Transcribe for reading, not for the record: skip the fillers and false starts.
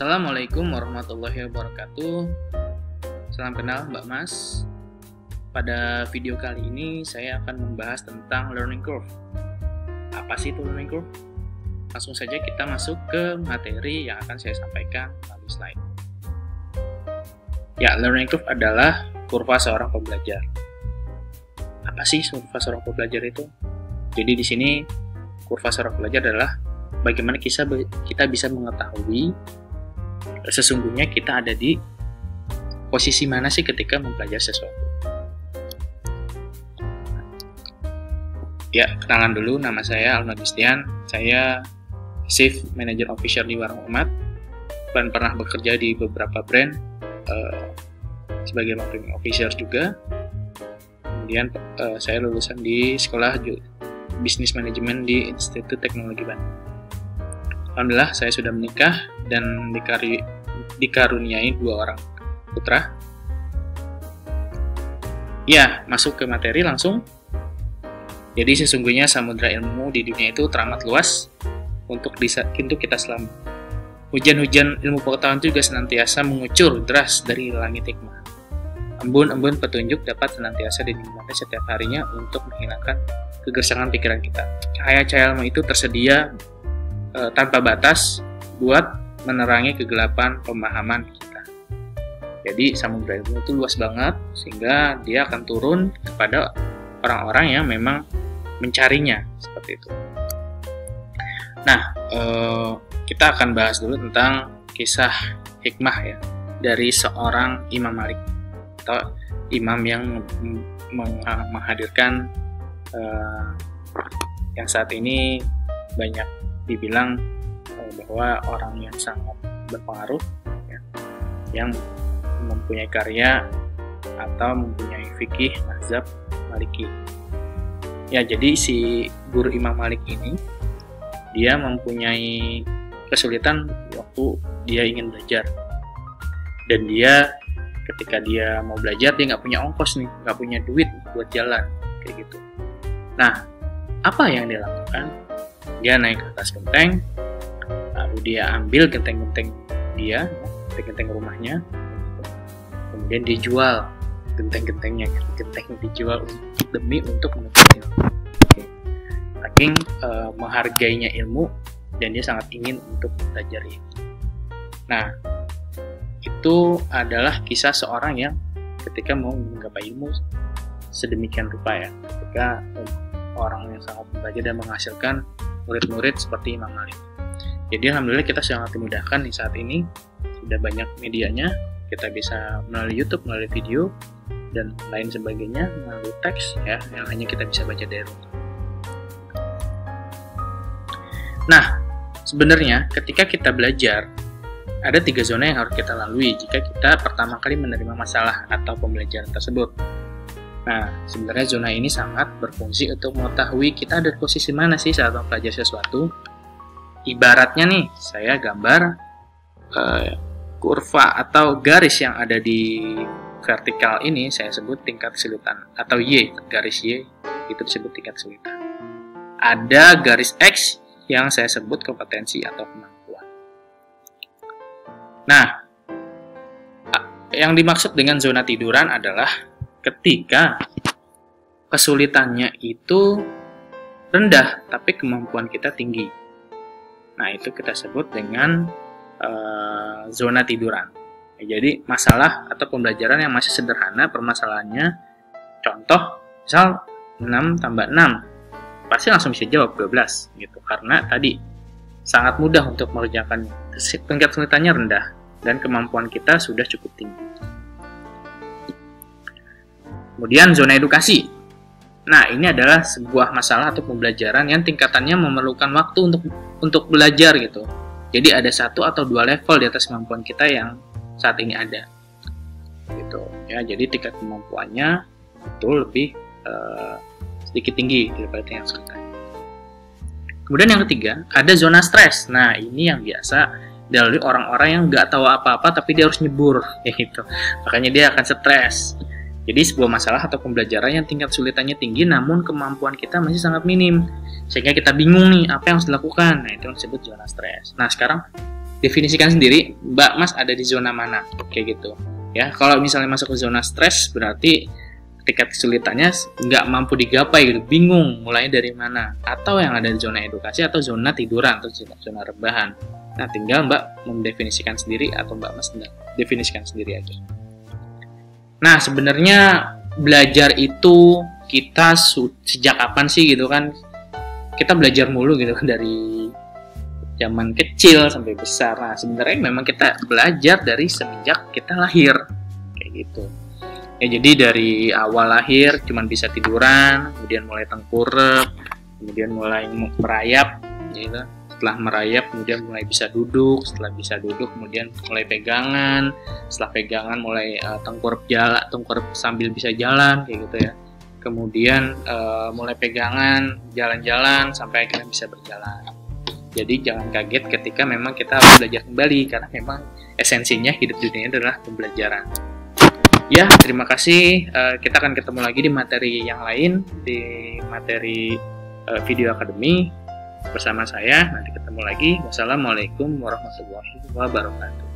Assalamualaikum warahmatullahi wabarakatuh. Salam kenal Mbak Mas. Pada video kali ini saya akan membahas tentang learning curve. Apa sih itu learning curve? Langsung saja kita masuk ke materi yang akan saya sampaikan melalui slide. Ya, learning curve adalah kurva seorang pembelajar. Apa sih kurva seorang pembelajar itu? Jadi di sini kurva seorang pembelajar adalah bagaimana kita bisa mengetahui sesungguhnya kita ada di posisi mana sih ketika mempelajari sesuatu. Ya, kenalan dulu, nama saya Alma Gustian. Saya Chief Manager Officer di Warung Umat dan pernah bekerja di beberapa brand sebagai marketing officer juga. Kemudian saya lulusan di sekolah bisnis manajemen di Institut Teknologi Bandung. Alhamdulillah saya sudah menikah dan dikaruniai 2 orang putra. Ya, masuk ke materi langsung. Jadi sesungguhnya samudra ilmu di dunia itu teramat luas untuk kita selami. Hujan-hujan ilmu pengetahuan juga senantiasa mengucur deras dari langit hikmah. Embun-embun petunjuk dapat senantiasa dinikmati setiap harinya untuk menghilangkan kegersangan pikiran kita. Cahaya-cahaya ilmu itu tersedia tanpa batas buat menerangi kegelapan pemahaman kita. Jadi samudra ilmu itu luas banget sehingga dia akan turun kepada orang-orang yang memang mencarinya seperti itu. Nah, kita akan bahas dulu tentang kisah hikmah ya dari seorang Imam Malik atau imam yang menghadirkan yang saat ini banyak dibilang bahwa orang yang sangat berpengaruh ya, yang mempunyai karya atau mempunyai fikih mazhab Maliki. Ya, jadi si guru Imam Malik ini dia mempunyai kesulitan waktu dia ingin belajar. Dan dia ketika dia mau belajar dia nggak punya ongkos nih, nggak punya duit buat jalan kayak gitu. Nah, apa yang dia lakukan? Dia naik ke atas genteng, lalu dia ambil genteng-genteng dia, genteng rumahnya, kemudian dijual genteng-gentengnya, genteng dijual demi untuk menuntut ilmu. Saking menghargainya ilmu dan dia sangat ingin untuk belajar itu. Nah, itu adalah kisah seorang yang ketika mau menggapai ilmu sedemikian rupa ya, ketika orang yang sangat belajar dan menghasilkan murid-murid seperti Imam Malik. Jadi alhamdulillah kita sangat dimudahkan di saat ini, sudah banyak medianya, kita bisa melalui YouTube, melalui video dan lain sebagainya, melalui teks ya, yang hanya kita bisa baca dari rumah. Nah, sebenarnya ketika kita belajar ada 3 zona yang harus kita lalui jika kita pertama kali menerima masalah atau pembelajaran tersebut. Nah, sebenarnya zona ini sangat berfungsi untuk mengetahui kita ada di posisi mana sih saat mempelajari sesuatu. Ibaratnya nih, saya gambar kurva atau garis yang ada di vertikal ini saya sebut tingkat kesulitan, atau Y, garis Y itu disebut tingkat kesulitan. Ada garis X yang saya sebut kompetensi atau kemampuan. Nah, yang dimaksud dengan zona tiduran adalah ketika kesulitannya itu rendah, tapi kemampuan kita tinggi. Nah, itu kita sebut dengan zona tiduran. Ya, jadi, masalah atau pembelajaran yang masih sederhana, permasalahannya, contoh, misal 6 tambah 6, pasti langsung bisa jawab 12, gitu. Karena tadi, sangat mudah untuk mengerjakannya. Tingkat kesulitannya rendah, dan kemampuan kita sudah cukup tinggi. Kemudian zona edukasi. Nah, ini adalah sebuah masalah atau pembelajaran yang tingkatannya memerlukan waktu untuk belajar gitu. Jadi ada 1 atau 2 level di atas kemampuan kita yang saat ini ada. Gitu. Ya, jadi tingkat kemampuannya itu lebih sedikit tinggi daripada yang sekarang. Kemudian yang ketiga, ada zona stres. Nah, ini yang biasa dilalui orang-orang yang nggak tahu apa-apa tapi dia harus nyebur ya gitu. Makanya dia akan stres. Jadi sebuah masalah atau pembelajaran yang tingkat kesulitannya tinggi namun kemampuan kita masih sangat minim. Sehingga kita bingung nih apa yang harus dilakukan. Nah, itu yang disebut zona stres. Nah, sekarang definisikan sendiri, Mbak Mas ada di zona mana, kayak gitu. Ya, kalau misalnya masuk ke zona stres, berarti tingkat kesulitannya nggak mampu digapai gitu, bingung mulai dari mana. Atau yang ada di zona edukasi atau zona tiduran atau zona rebahan. Nah, tinggal Mbak mendefinisikan sendiri atau Mbak Mas definisikan sendiri aja. Nah, sebenarnya belajar itu kita sejak kapan sih gitu kan? Kita belajar mulu gitu kan dari zaman kecil sampai besar. Nah, sebenarnya memang kita belajar dari semenjak kita lahir kayak gitu. Ya, jadi dari awal lahir cuman bisa tiduran, kemudian mulai tengkurap, kemudian mulai merayap, gitu. Setelah merayap kemudian mulai bisa duduk, setelah bisa duduk kemudian mulai pegangan, setelah pegangan mulai tengkurap sambil bisa jalan kayak gitu ya. Kemudian mulai pegangan, jalan-jalan sampai akhirnya bisa berjalan. Jadi jangan kaget ketika memang kita harus belajar kembali, karena memang esensinya hidup dunia adalah pembelajaran. Ya, terima kasih. Kita akan ketemu lagi di materi yang lain, di materi video akademi bersama saya. Nanti ketemu lagi. Wassalamualaikum warahmatullahi wabarakatuh.